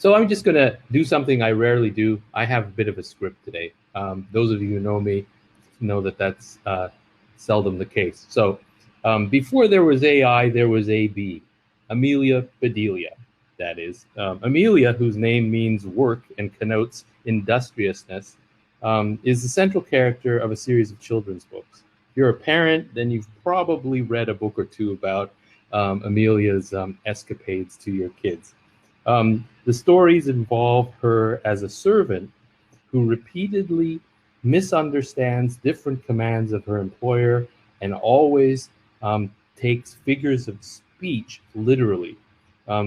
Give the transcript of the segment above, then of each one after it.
So I'm just going to do something I rarely do. I have a bit of a script today. Those of you who know me know that that's seldom the case. So before there was AI, there was AB, Amelia Bedelia, that is. Amelia, whose name means work and connotes industriousness, is the central character of a series of children's books. If you're a parent, then you've probably read a book or two about Amelia's escapades to your kids. The stories involve her as a servant who repeatedly misunderstands different commands of her employer and always takes figures of speech literally.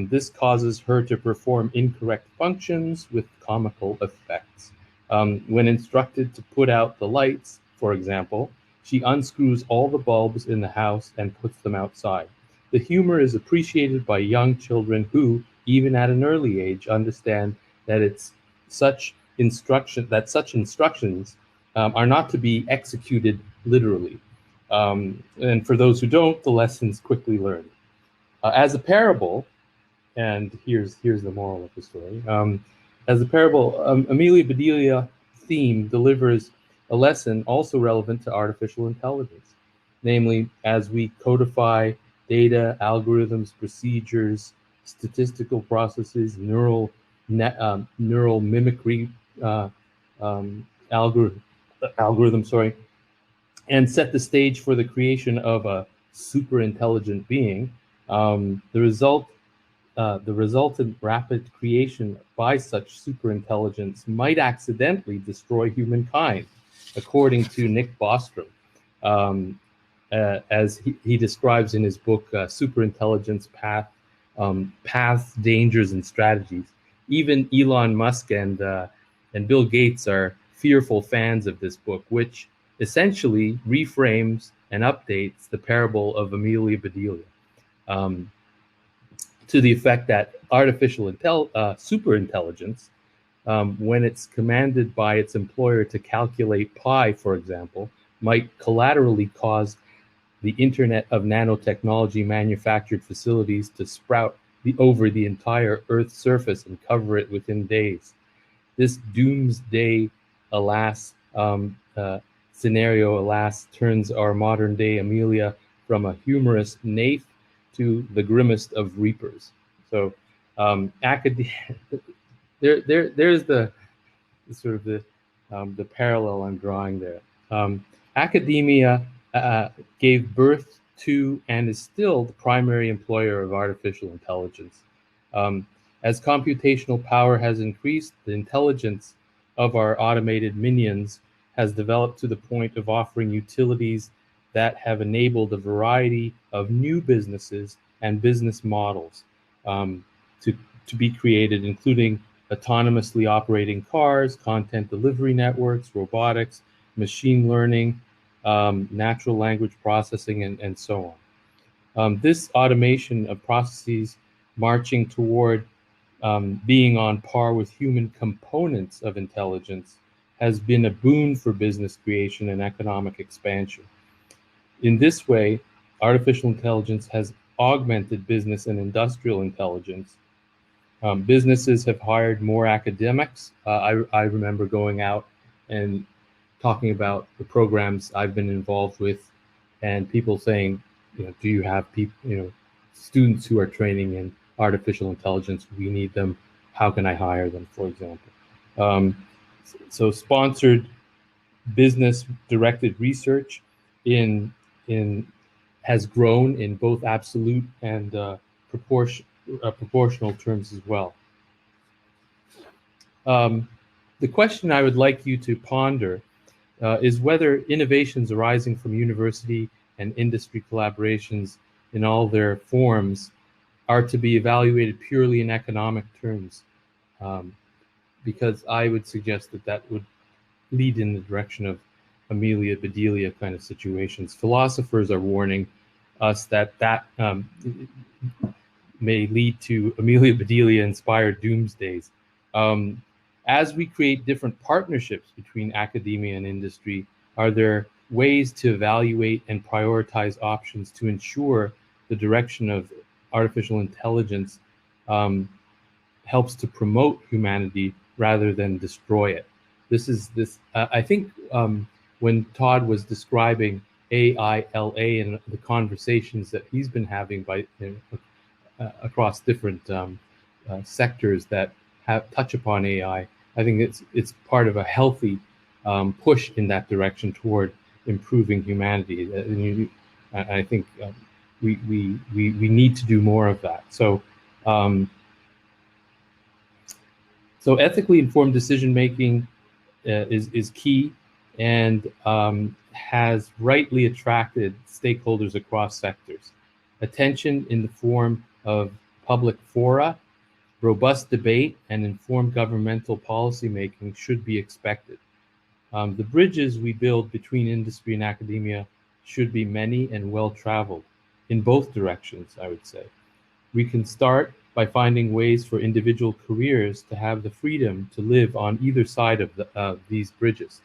This causes her to perform incorrect functions with comical effects. When instructed to put out the lights, for example, she unscrews all the bulbs in the house and puts them outside. The humor is appreciated by young children who, even at an early age, understand that such instructions are not to be executed literally. And for those who don't, the lesson's quickly learned. As a parable, and here's the moral of the story. As a parable, Amelia Bedelia theme delivers a lesson also relevant to artificial intelligence. Namely, as we codify data, algorithms, procedures, statistical processes, neural mimicry algorithm, and set the stage for the creation of a super intelligent being, the resultant rapid creation by such superintelligence might accidentally destroy humankind, according to Nick Bostrom, as he describes in his book, Superintelligence Paths, Dangers, and Strategies. Even Elon Musk and Bill Gates are fearful fans of this book, which essentially reframes and updates the parable of Amelia Bedelia. To the effect that artificial superintelligence, when it's commanded by its employer to calculate pi, for example, might collaterally cause the Internet of Nanotechnology manufactured facilities to sprout over the entire Earth's surface and cover it within days. This doomsday, scenario, turns our modern-day Amelia from a humorous naif to the grimmest of reapers. So, there's the sort of the parallel I'm drawing there. Academia gave birth to and is still the primary employer of artificial intelligence. As computational power has increased, the intelligence of our automated minions has developed to the point of offering utilities that have enabled a variety of new businesses and business models to be created, including autonomously operating cars, content delivery networks, robotics, machine learning, natural language processing, and so on. This automation of processes marching toward being on par with human components of intelligence has been a boon for business creation and economic expansion. In this way, artificial intelligence has augmented business and industrial intelligence. Businesses have hired more academics. I remember going out and talking about the programs I've been involved with, and people saying, do you have people, students who are training in artificial intelligence? We need them. How can I hire them, for example? So sponsored business-directed research has grown in both absolute and proportional terms as well. The question I would like you to ponder is whether innovations arising from university and industry collaborations in all their forms are to be evaluated purely in economic terms, because I would suggest that would lead in the direction of Amelia Bedelia kind of situations. Philosophers are warning us that may lead to Amelia Bedelia inspired doomsdays. As we create different partnerships between academia and industry, are there ways to evaluate and prioritize options to ensure the direction of artificial intelligence helps to promote humanity rather than destroy it. I think when Todd was describing AILA and the conversations that he's been having across different sectors that touch upon AI, I think it's part of a healthy push in that direction toward improving humanity. I think we need to do more of that. So ethically informed decision making is key, and has rightly attracted stakeholders across sectors. Attention in the form of public fora, robust debate, and informed governmental policymaking should be expected. The bridges we build between industry and academia should be many and well-traveled in both directions, I would say. We can start by finding ways for individual careers to have the freedom to live on either side of these bridges.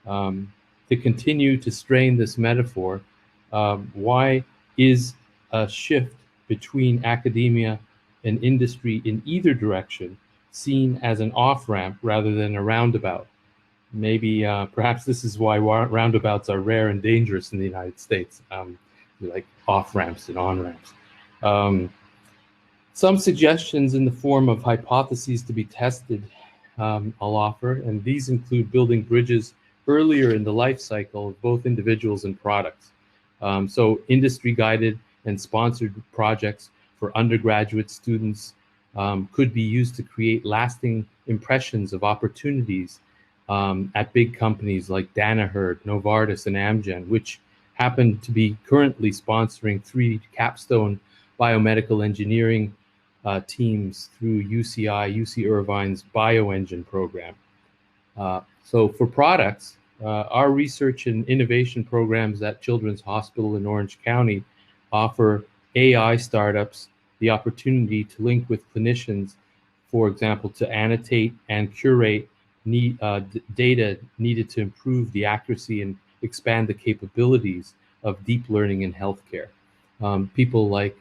To continue to strain this metaphor, why is a shift between academia and industry in either direction seen as an off-ramp rather than a roundabout? Maybe, perhaps this is why roundabouts are rare and dangerous in the United States, like off-ramps and on-ramps. Some suggestions in the form of hypotheses to be tested I'll offer, and these include building bridges earlier in the life cycle of both individuals and products. So industry-guided and sponsored projects for undergraduate students could be used to create lasting impressions of opportunities at big companies like Danaher, Novartis, and Amgen, which happen to be currently sponsoring 3 capstone biomedical engineering teams through UC Irvine's BioEngine program. So for products, our research and innovation programs at Children's Hospital in Orange County offer AI startups the opportunity to link with clinicians, for example, to annotate and curate data needed to improve the accuracy and expand the capabilities of deep learning in healthcare. People like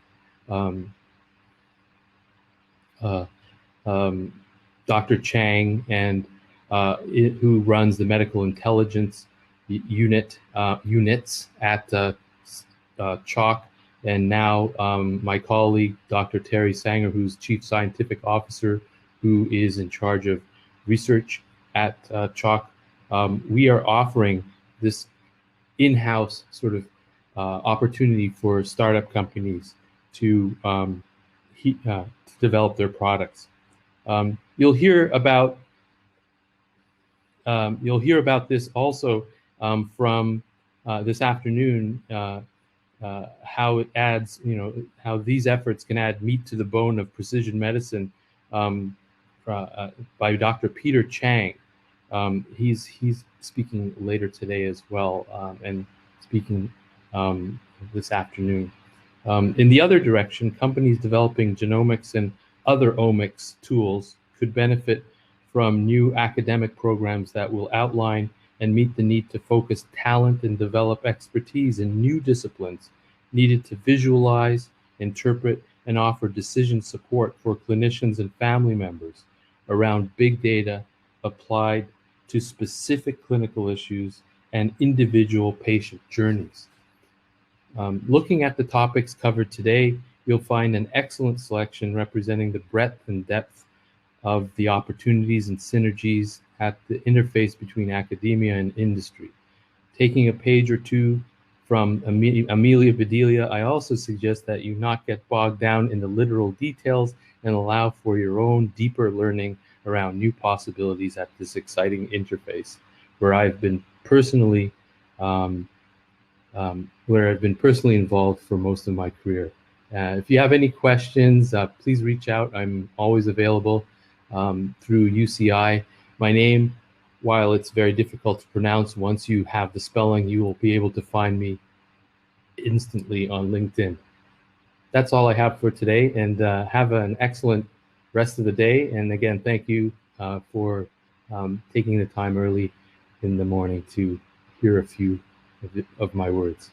Dr. Chang, and who runs the medical intelligence units at CHOC, and now my colleague, Dr. Terry Sanger, who's Chief Scientific Officer, who is in charge of research at CHOC. We are offering this in-house sort of opportunity for startup companies to develop their products. You'll hear about this also from this afternoon. How it adds, how these efforts can add meat to the bone of precision medicine by Dr. Peter Chang. He's speaking later today as well, and speaking this afternoon. In the other direction, companies developing genomics and other omics tools could benefit from new academic programs that will outline and meet the need to focus talent and develop expertise in new disciplines needed to visualize, interpret, and offer decision support for clinicians and family members around big data applied to specific clinical issues and individual patient journeys. Looking at the topics covered today, you'll find an excellent selection representing the breadth and depth of the opportunities and synergies at the interface between academia and industry. Taking a page or two from Amelia Bedelia, I also suggest that you not get bogged down in the literal details and allow for your own deeper learning around new possibilities at this exciting interface, where I've been personally involved for most of my career. If you have any questions, please reach out. I'm always available through UCI. My name, while it's very difficult to pronounce, once you have the spelling, you will be able to find me instantly on LinkedIn. That's all I have for today, and have an excellent rest of the day. And again, thank you for taking the time early in the morning to hear a few of my words.